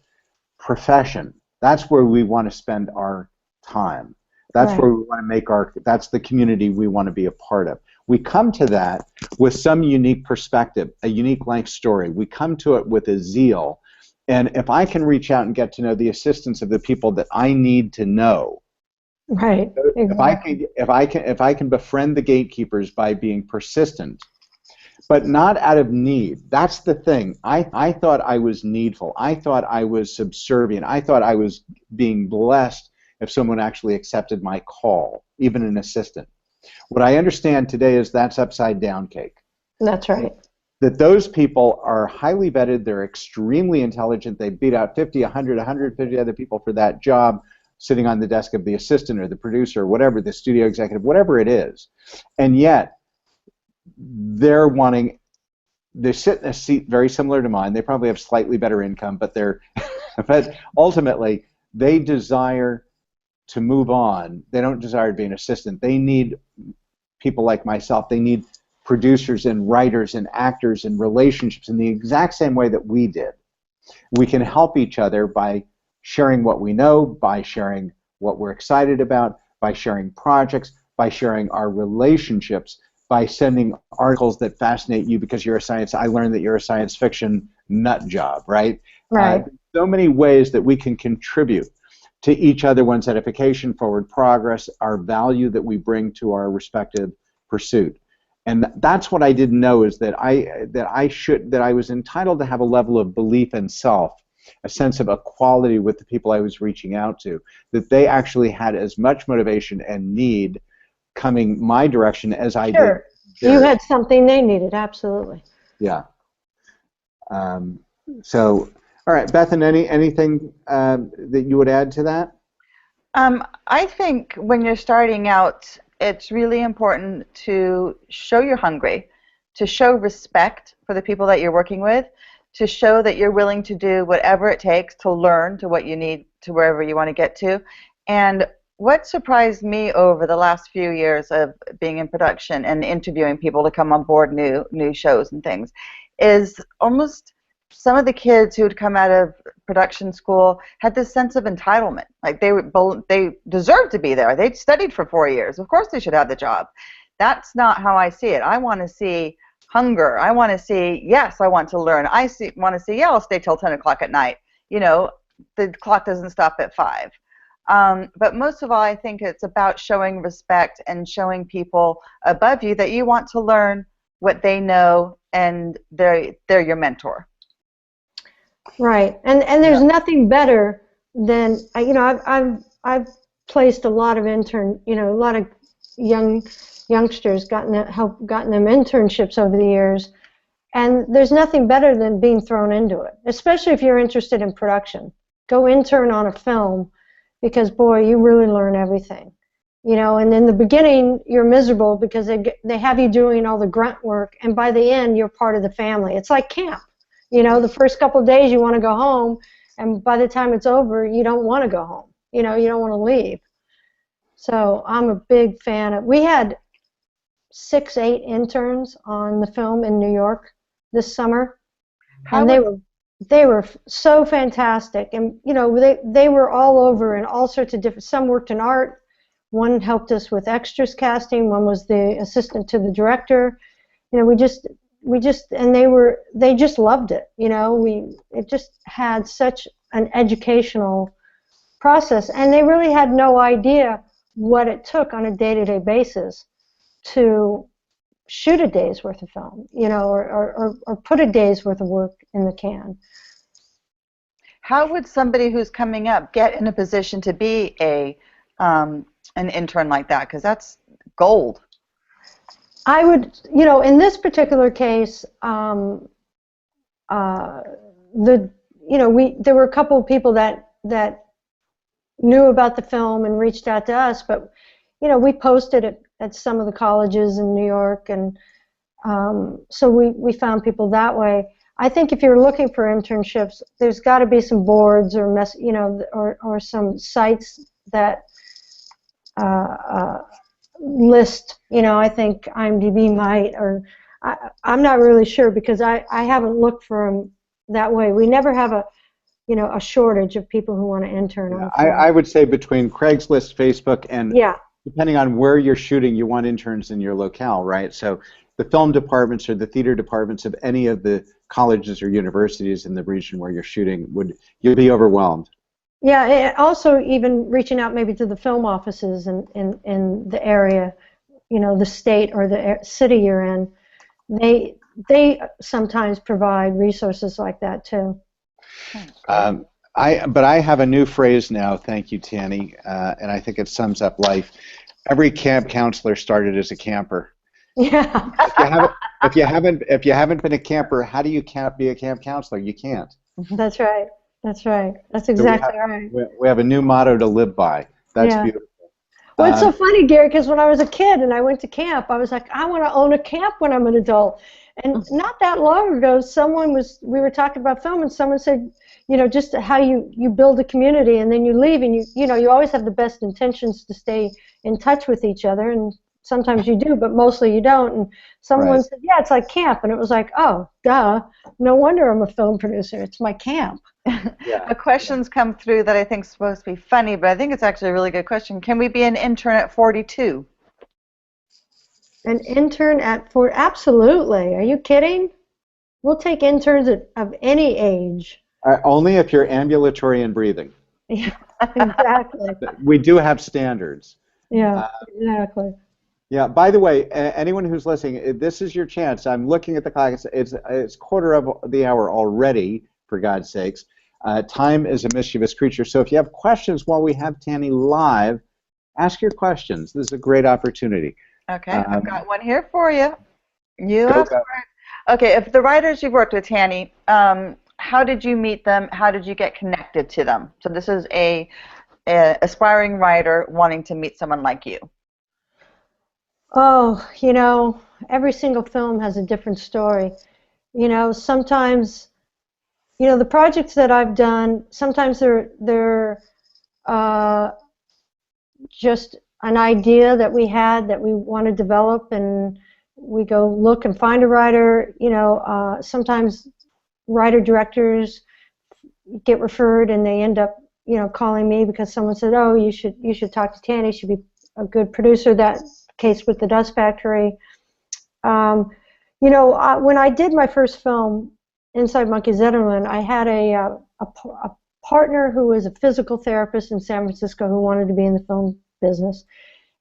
profession. That's where we want to spend our time. That's right. where we want to make that's the community we want to be a part of. We come to that with some unique perspective, a unique life story. We come to it with a zeal. And if I can reach out and get to know the assistance of the people that I need to know, right. Exactly. If I can befriend the gatekeepers by being persistent, but not out of need. That's the thing. I thought I was needful. I thought I was subservient. I thought I was being blessed if someone actually accepted my call, even an assistant. What I understand today is that's upside down cake. That's right. That those people are highly vetted. They're extremely intelligent. They beat out 50, 100, 150 other people for that job, sitting on the desk of the assistant or the producer or whatever, the studio executive, whatever it is. And yet, they're sit in a seat very similar to mine. They probably have slightly better income, but but ultimately, they desire to move on. They don't desire to be an assistant. They need people like myself. They need producers and writers and actors and relationships in the exact same way that we did. We can help each other by sharing what we know, by sharing what we're excited about, by sharing projects, by sharing our relationships, by sending articles that fascinate you because you're a I learned that you're a science fiction nut job, right? Right. So many ways that we can contribute to each other, one's edification, forward progress, our value that we bring to our respective pursuit. And that's what I didn't know, is that I was entitled to have a level of belief in self, a sense of equality with the people I was reaching out to, that they actually had as much motivation and need coming my direction as I did. You had something they needed, absolutely. Yeah. So, all right, Bethan, anything that you would add to that? I think when you're starting out, it's really important to show you're hungry, to show respect for the people that you're working with, to show that you're willing to do whatever it takes to learn to what you need to wherever you want to get to. And what surprised me over the last few years of being in production and interviewing people to come on board new shows and things is almost some of the kids who had come out of production school had this sense of entitlement. Like they deserved to be there. They'd studied for 4 years. Of course they should have the job. That's not how I see it. I want to see hunger. I want to see, yes, I want to learn. Want to see, yeah, I'll stay till 10 o'clock at night. You know, the clock doesn't stop at 5. But most of all, I think it's about showing respect and showing people above you that you want to learn what they know, and they're your mentor. Right, and there's nothing better than, you know, I've placed a lot of a lot of youngsters, gotten them internships over the years, and there's nothing better than being thrown into it, especially if you're interested in production. Go intern on a film, because boy, you really learn everything, you know. And in the beginning, you're miserable because they have you doing all the grunt work, and by the end, you're part of the family. It's like camp. You know, the first couple of days you want to go home, and by the time it's over, you don't want to go home. You know, you don't want to leave. So I'm a big fan of. We had 8 interns on the film in New York this summer, and they were so fantastic. And you know, they were all over in all sorts of different. Some worked in art. One helped us with extras casting. One was the assistant to the director. You know, they just loved it. You know, it just had such an educational process, and they really had no idea what it took on a day-to-day basis to shoot a day's worth of film, you know, or put a day's worth of work in the can. How would somebody who's coming up get in a position to be an intern like that? Because that's gold. I would, you know, in this particular case, there were a couple of people that knew about the film and reached out to us, but you know, we posted it at some of the colleges in New York, and so we found people that way. I think if you're looking for internships, there's got to be some boards or some sites that list, you know. I think IMDb might, or I'm not really sure, because I haven't looked for them that way. We never have a shortage of people who want to intern on film. I would say between Craigslist, Facebook, and depending on where you're shooting, you want interns in your locale, right? So the film departments or the theater departments of any of the colleges or universities in the region where you're shooting, you'll be overwhelmed. Yeah, also even reaching out maybe to the film offices in the area, you know, the state or the city you're in. They sometimes provide resources like that too. But I have a new phrase now, thank you, Tani, and I think it sums up life. Every camp counselor started as a camper. Yeah. If you haven't been a camper, how do you be a camp counselor? You can't. That's right. That's right. That's exactly right. We have a new motto to live by. That's beautiful. Well, it's so funny, Gary, because when I was a kid and I went to camp, I was like, I want to own a camp when I'm an adult. And not that long ago, we were talking about film, and someone said, you know, just how you build a community, and then you leave, and you always have the best intentions to stay in touch with each other, and sometimes you do, but mostly you don't. And someone said, yeah, it's like camp. And it was like, oh, duh. No wonder I'm a film producer. It's my camp. Yeah. A question's come through that I think is supposed to be funny, but I think it's actually a really good question. Can we be an intern at 42? An intern at 4? Absolutely. Are you kidding? We'll take interns of any age. Only if you're ambulatory and breathing. Yeah, exactly. We do have standards. Yeah, exactly. Yeah. By the way, anyone who's listening, this is your chance. I'm looking at the clock. It's quarter of the hour already. For God's sakes, time is a mischievous creature. So if you have questions while we have Tani live, ask your questions. This is a great opportunity. Okay, I've got one here for you. You asked for it. Okay, if the writers you've worked with, Tani, how did you meet them? How did you get connected to them? So this is a aspiring writer wanting to meet someone like you. Oh, you know, every single film has a different story. You know, sometimes, you know, the projects that I've done, sometimes they're just an idea that we had that we want to develop, and we go look and find a writer. You know, sometimes writer-directors get referred and they end up, you know, calling me because someone said, oh, you should talk to Tani, she'd be a good producer. That case with the Dust Factory. You know, when I did my first film, Inside Monkey Zetterlund, I had a partner who was a physical therapist in San Francisco who wanted to be in the film business,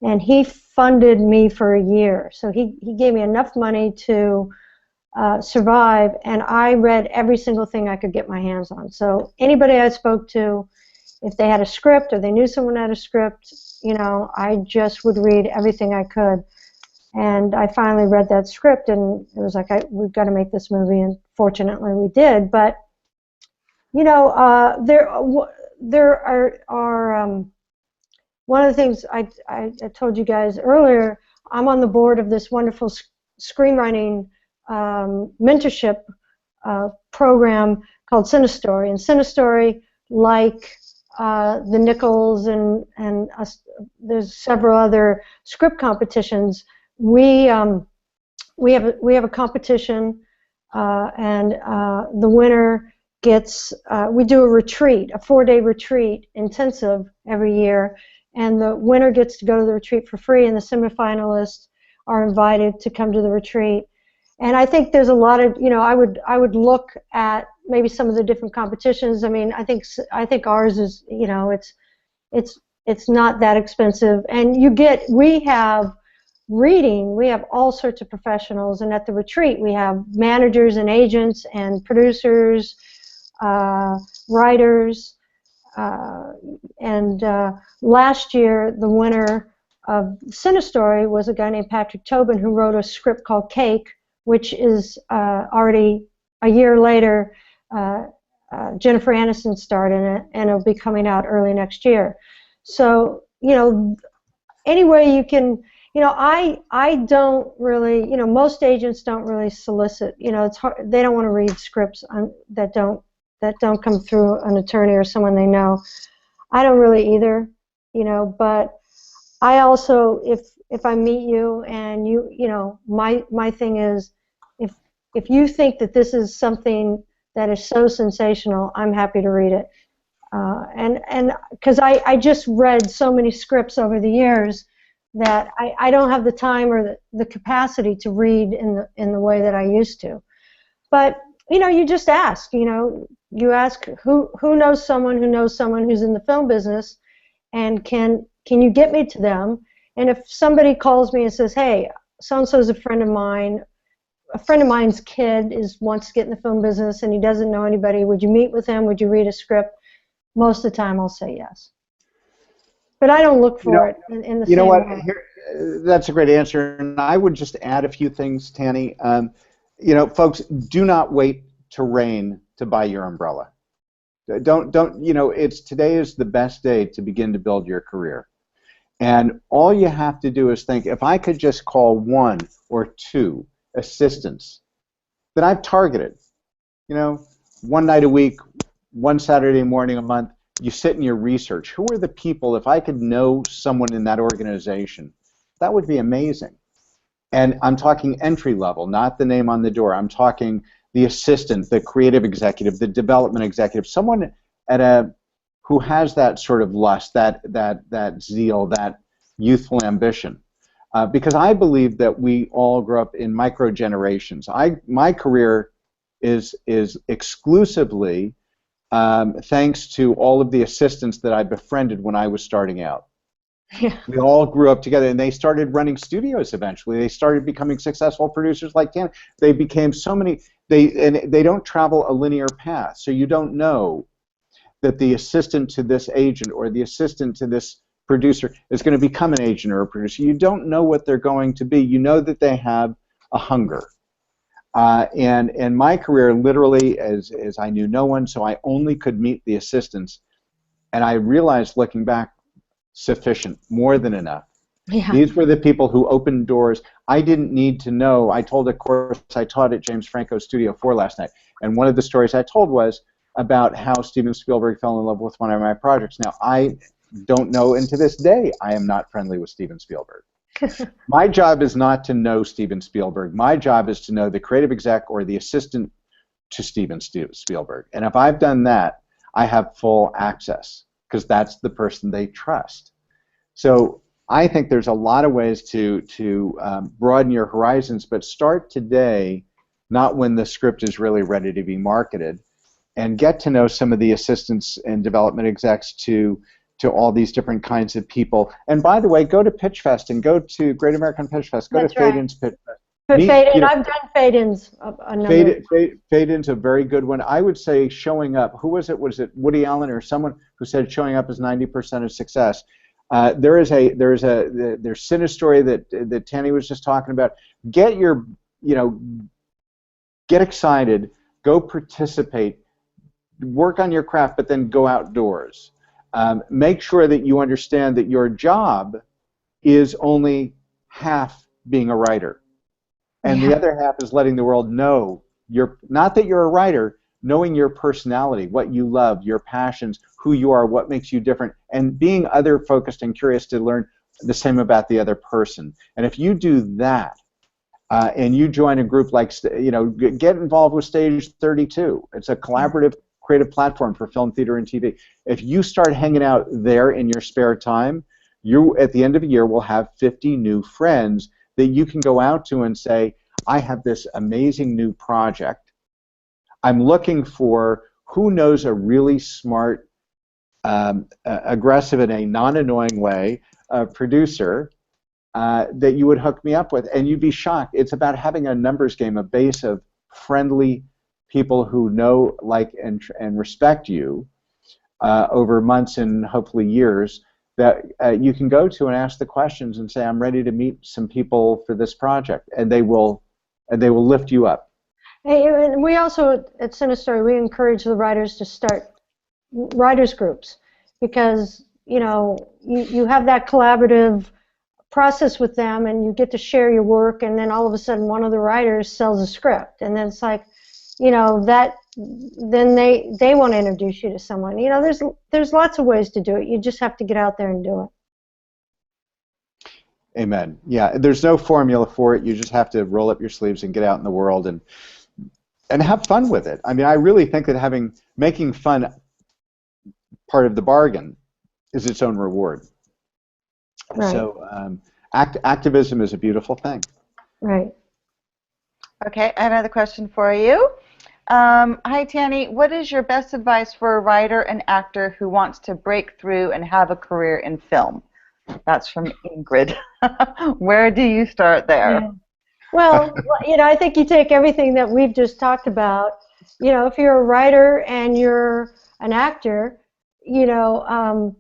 and he funded me for a year. So he gave me enough money to survive, and I read every single thing I could get my hands on. So anybody I spoke to, if they had a script or they knew someone had a script, you know, I just would read everything I could. And I finally read that script, and it was like, we've got to make this movie, and fortunately we did. But, you know, there are one of the things I told you guys earlier, I'm on the board of this wonderful screenwriting mentorship program called Cinestory. And Cinestory, like the Nichols and there's several other script competitions, we have a competition, and the winner gets, we do a retreat, a 4-day retreat intensive every year, and the winner gets to go to the retreat for free, and the semifinalists are invited to come to the retreat. And I think there's a lot of, you know, I would look at maybe some of the different competitions. I mean, I think ours is, you know, it's not that expensive, and we have reading, we have all sorts of professionals, and at the retreat we have managers and agents and producers, writers, and last year the winner of Cinestory was a guy named Patrick Tobin, who wrote a script called Cake, which is already a year later. Jennifer Aniston starred in it, and it'll be coming out early next year. So, you know, any way you can, you know, I don't really, you know, most agents don't really solicit, you know, it's hard, they don't want to read scripts that don't come through an attorney or someone they know. I don't really either, you know, but I also, if I meet you and you know, my thing is, if you think that this is something that is so sensational, I'm happy to read it. And because I just read so many scripts over the years that I don't have the time or the capacity to read in the way that I used to. But, you know, you just ask, you know, you ask who knows someone who's in the film business, and can you get me to them? And if somebody calls me and says, hey, so-and-so is a friend of mine's kid wants to get in the film business and he doesn't know anybody, would you meet with him? Would you read a script? Most of the time I'll say yes. But I don't look for it in the same way. You know what? That's a great answer, and I would just add a few things, Tani. You know, folks, do not wait to rain to buy your umbrella. Don't. You know, today is the best day to begin to build your career, and all you have to do is think, if I could just call 1 or 2 assistants that I've targeted, you know, 1 night a week, 1 Saturday morning a month. You sit in your research. Who are the people, if I could know someone in that organization, That would be amazing. And I'm talking entry level, not the name on the door. I'm talking the assistant, the creative executive, the development executive, someone who has that sort of lust, that zeal, that youthful ambition. Because I believe that we all grow up in micro generations. My career is exclusively thanks to all of the assistants that I befriended when I was starting out. Yeah. We all grew up together, and they started running studios eventually. They started becoming successful producers like Tani. They became so many. They don't travel a linear path, so you don't know that the assistant to this agent or the assistant to this producer is going to become an agent or a producer. You don't know what they're going to be. You know that they have a hunger. And my career, literally, as I knew no one, so I only could meet the assistants. And I realized, looking back, sufficient, more than enough. Yeah. These were the people who opened doors. I didn't need to know. I told a course I taught at James Franco's Studio 4 last night, and one of the stories I told was about how Steven Spielberg fell in love with one of my projects. Now, I don't know, and to this day, I am not friendly with Steven Spielberg. My job is not to know Steven Spielberg. My job is to know the creative exec or the assistant to Steven Spielberg. And if I've done that, I have full access, because that's the person they trust. So I think there's a lot of ways to broaden your horizons, but start today, not when the script is really ready to be marketed, and get to know some of the assistants and development execs to all these different kinds of people. And by the way, go to Pitch Fest and go to Great American Pitch Fest. Go That's to right. Fade-In's Pitch Fest. Fade-In, I've done Fade-Ins. Fade-In's a very good one. I would say showing up. Who was it? Was it Woody Allen or someone who said showing up is 90% of success? There's Cinestory that Tani was just talking about. Get excited, go participate, work on your craft, but then go outdoors. Make sure that you understand that your job is only half being a writer, and the other half is letting the world know not that you're a writer, knowing your personality, what you love, your passions, who you are, what makes you different, and being other focused and curious to learn the same about the other person. And if you do that, and you join a group like, get involved with Stage 32. It's a collaborative creative platform for film, theater, and TV. If you start hanging out there in your spare time, you, at the end of the year, will have 50 new friends that you can go out to and say, I have this amazing new project. I'm looking for who knows a really smart, aggressive in a non-annoying way, producer that you would hook me up with. And you'd be shocked. It's about having a numbers game, a base of friendly people who know, like, and respect you over months and hopefully years, that you can go to and ask the questions and say, I'm ready to meet some people for this project, and they will lift you up. Hey, and we also at Cinestory, we encourage the writers to start writers groups, because you have that collaborative process with them, and you get to share your work, and then all of a sudden one of the writers sells a script, and then it's like, then they want to introduce you to someone. There's lots of ways to do it. You just have to get out there and do it. Amen. Yeah, there's no formula for it. You just have to roll up your sleeves and get out in the world and have fun with it. I mean, I really think that making fun part of the bargain is its own reward. Right. So activism is a beautiful thing. Right. Okay, I have another question for you. Hi, Tani. What is your best advice for a writer and actor who wants to break through and have a career in film? That's from Ingrid. Where do you start there? Yeah. Well, I think you take everything that we've just talked about. If you're a writer and you're an actor, I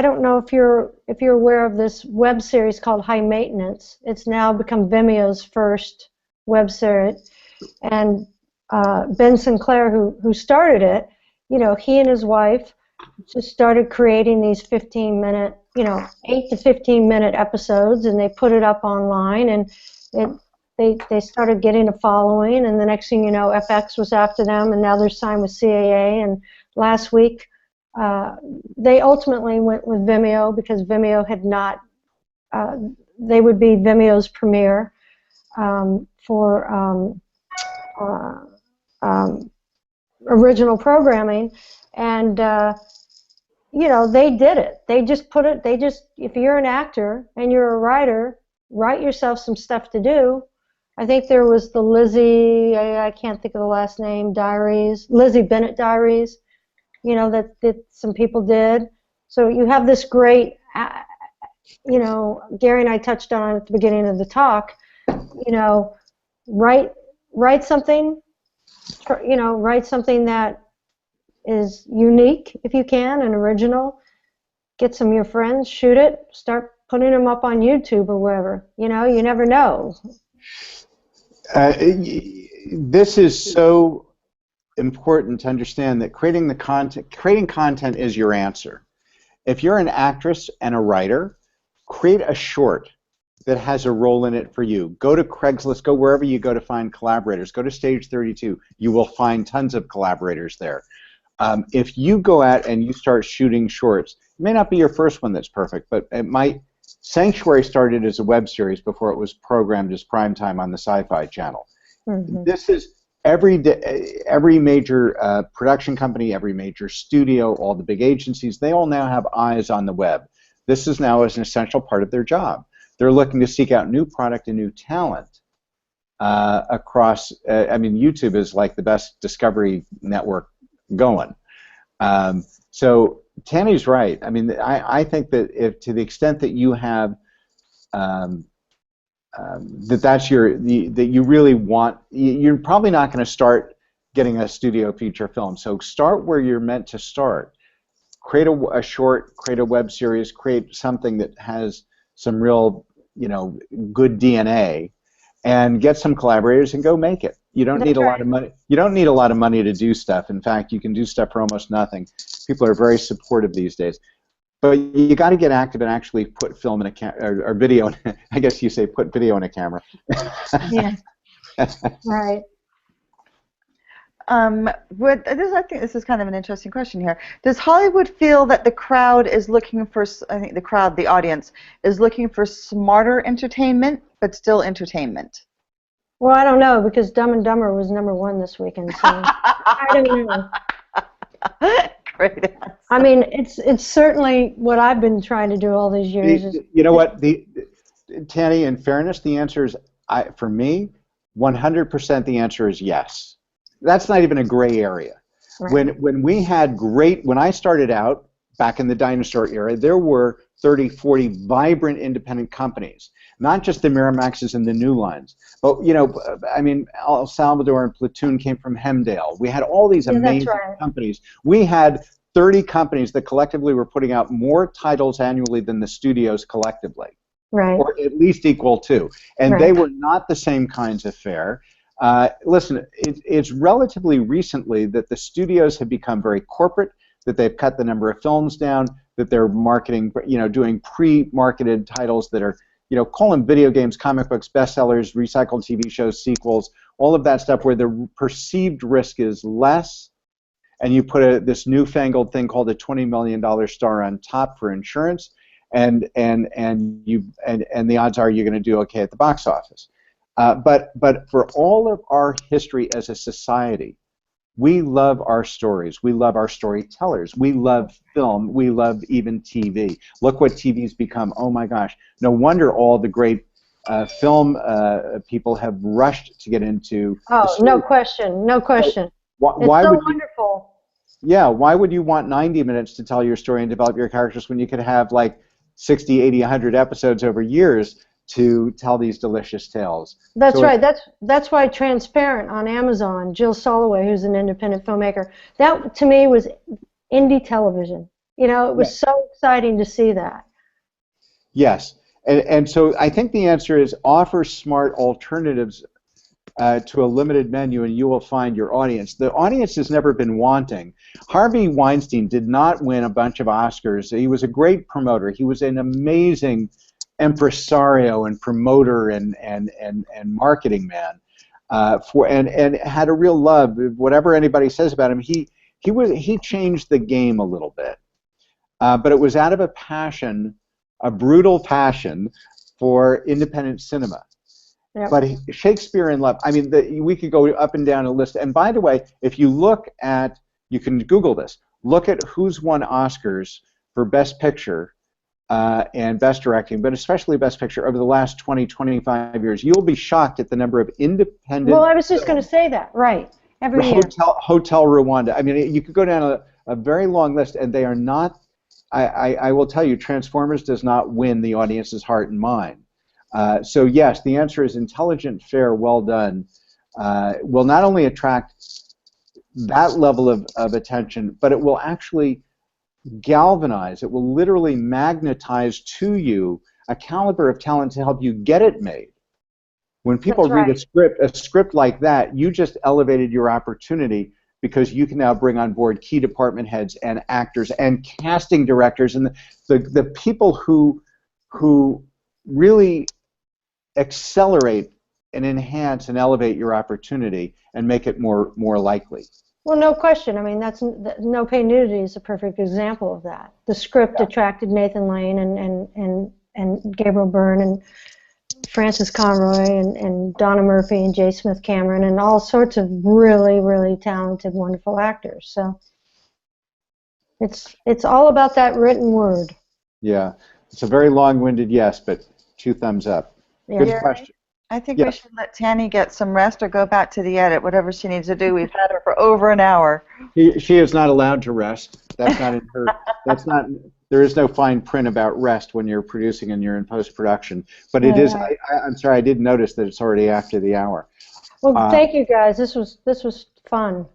don't know if you're aware of this web series called High Maintenance. It's now become Vimeo's first web series, and Ben Sinclair, who started it, he and his wife just started creating these 15-minute, 8 to 15-minute episodes, and they put it up online, and they started getting a following, and the next thing you know, FX was after them, and now they're signed with CAA, and last week they ultimately went with Vimeo because Vimeo had not they would be Vimeo's premiere for original programming, and you know, they did it. They just put it. They just, if you're an actor and you're a writer, write yourself some stuff to do. I think there was the Lizzie, I can't think of the last name, Diaries, Lizzie Bennett Diaries, you know, that some people did. So you have this great, you know, Gary and I touched on it at the beginning of the talk, you know, write something, you know, write something that is unique if you can and original. Get some of your friends, shoot it, start putting them up on YouTube or wherever. You know, you never know. This is so important to understand that creating content is your answer. If you're an actress and a writer, create a short that has a role in it for you. Go to Craigslist, go wherever you go to find collaborators. Go to Stage 32. You will find tons of collaborators there. If you go out and you start shooting shorts, it may not be your first one that's perfect, but it might. Sanctuary started as a web series before it was programmed as primetime on the Sci-Fi Channel. Mm-hmm. This is every major production company, every major studio, all the big agencies, they all now have eyes on the web. This is now an essential part of their job. They're looking to seek out new product and new talent across, I mean, YouTube is like the best discovery network going. So Tani's right. I mean, I think that if, to the extent that you have, that you really want, you're probably not going to start getting a studio feature film. So start where you're meant to start. Create a short, create a web series, create something that has some real, you know, good DNA, and get some collaborators and go make it. You don't need a lot of money. You don't need a lot of money to do stuff. In fact, you can do stuff for almost nothing. People are very supportive these days. But you got to get active and actually put film in a or video. I guess you say put video in a camera. Yeah. Right. I think this is kind of an interesting question here. Does Hollywood feel that the crowd is looking for, I think the crowd, the audience, is looking for smarter entertainment, but still entertainment? Well, I don't know, because Dumb and Dumber was #1 this weekend, so I don't know. Great answer. I mean, it's certainly what I've been trying to do all these years. You know what, Tani, in fairness, the answer is, for me, 100% the answer is yes. That's not even a gray area. Right. When I started out back in the Dinosaur Era, there were 30, 40 vibrant independent companies, not just the Miramaxes and the New Lines, but, you know, I mean, El Salvador and Platoon came from Hemdale. We had all these amazing companies. We had 30 companies that collectively were putting out more titles annually than the studios collectively, or at least equal to, and they were not the same kinds of fare. Listen, it's relatively recently that the studios have become very corporate, that they've cut the number of films down, that they're marketing, you know, doing pre-marketed titles that are, you know, call them video games, comic books, bestsellers, recycled TV shows, sequels, all of that stuff where the perceived risk is less, and you put this newfangled thing called a $20 million star on top for insurance, and the odds are you're going to do okay at the box office. But for all of our history as a society, we love our stories. We love our storytellers. We love film. We love even TV. Look what TV's become. Oh my gosh. No wonder all the great film people have rushed to get into. Oh, no question. No question. Why it's so would wonderful. Yeah, why would you want 90 minutes to tell your story and develop your characters when you could have like 60, 80, 100 episodes over years to tell these delicious tales? That's right. That's why Transparent on Amazon, Jill Soloway, who's an independent filmmaker, that to me was indie television. You know, it was so exciting to see that. Yes, and so I think the answer is offer smart alternatives to a limited menu, and you will find your audience. The audience has never been wanting. Harvey Weinstein did not win a bunch of Oscars. He was a great promoter. He was an amazing impresario and promoter and marketing man, and had a real love. Whatever anybody says about him, he changed the game a little bit, but it was out of a passion a brutal passion for independent cinema. Yep. But Shakespeare in Love, I mean, we could go up and down a list. And by the way, if you look at, you can Google this, look at who's won Oscars for Best Picture and Best Directing, but especially Best Picture over the last 20, 25 years. You'll be shocked at the number of independent... Well, I was just going to say that, right, every year. Hotel Rwanda. I mean, you could go down a very long list, and they are not... I will tell you, Transformers does not win the audience's heart and mind. So yes, the answer is intelligent, fair, well done. Will not only attract that level of attention, but it will actually galvanize, it will literally magnetize to you a caliber of talent to help you get it made. When people read a script like that, you just elevated your opportunity because you can now bring on board key department heads and actors and casting directors and the people who really accelerate and enhance and elevate your opportunity and make it more likely. Well, no question. I mean, No Pain Nudity is a perfect example of that. The script attracted Nathan Lane and Gabriel Byrne and Francis Conroy and Donna Murphy and J. Smith Cameron and all sorts of really, really talented, wonderful actors. So it's all about that written word. Yeah, it's a very long-winded yes, but 2 thumbs up. Yeah. Good question. I think we should let Tani get some rest or go back to the edit, whatever she needs to do. We've had her for over an hour. She is not allowed to rest. That's not in her. That's not. There is no fine print about rest when you're producing and you're in post-production. But it is. I'm sorry, I did notice that it's already after the hour. Well, thank you guys. This was fun.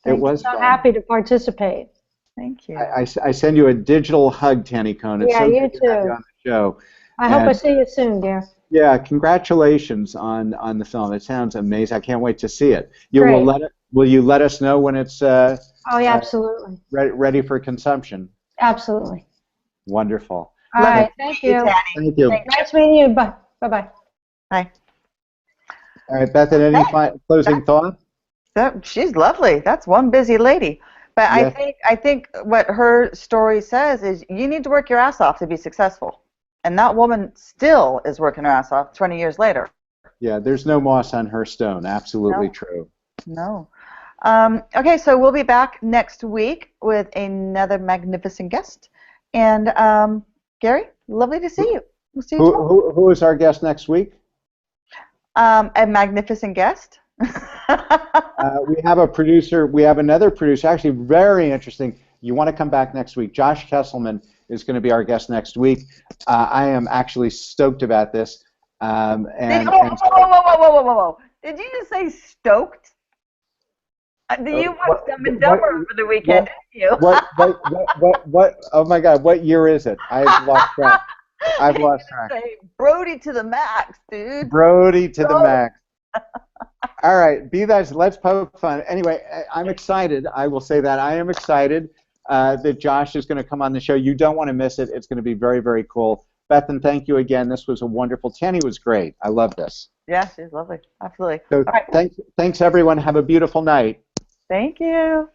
It was so fun. Happy to participate. Thank you. I send you a digital hug, Tani Cohen. It's so you good too. to have you on the show. I hope I see you soon, dear. Yeah, congratulations on the film. It sounds amazing. I can't wait to see it. Will you let us know when it's absolutely. Ready for consumption? Absolutely. Wonderful. All right, thank you. Thank you. Nice meeting you. Bye. Bye-bye. Bye. All right, Beth, any closing thoughts? She's lovely. That's one busy lady. But Yes. I think what her story says is you need to work your ass off to be successful. And that woman still is working her ass off 20 years later. Yeah, there's no moss on her stone. Absolutely true. No. Okay, so we'll be back next week with another magnificent guest. And Gary, lovely to see you. We'll see you who is our guest next week? A magnificent guest. We have a producer. We have another producer. Actually, very interesting. You want to come back next week. Josh Kesselman is going to be our guest next week. I am actually stoked about this. Whoa. Did you just say stoked? You watched Dumb and Dumber over the weekend, didn't you? What? Oh my God! What year is it? I've lost track. I've lost track. Brody to the max, dude. Brody to the max. All right, let's poke fun. Anyway, I'm excited. I will say that I am excited that Josh is going to come on the show. You don't want to miss it. It's going to be very, very cool. Bethan, thank you again. This was a wonderful. Tani was great. I love this. Yeah, she's lovely. Absolutely. So all right. Thanks everyone. Have a beautiful night. Thank you.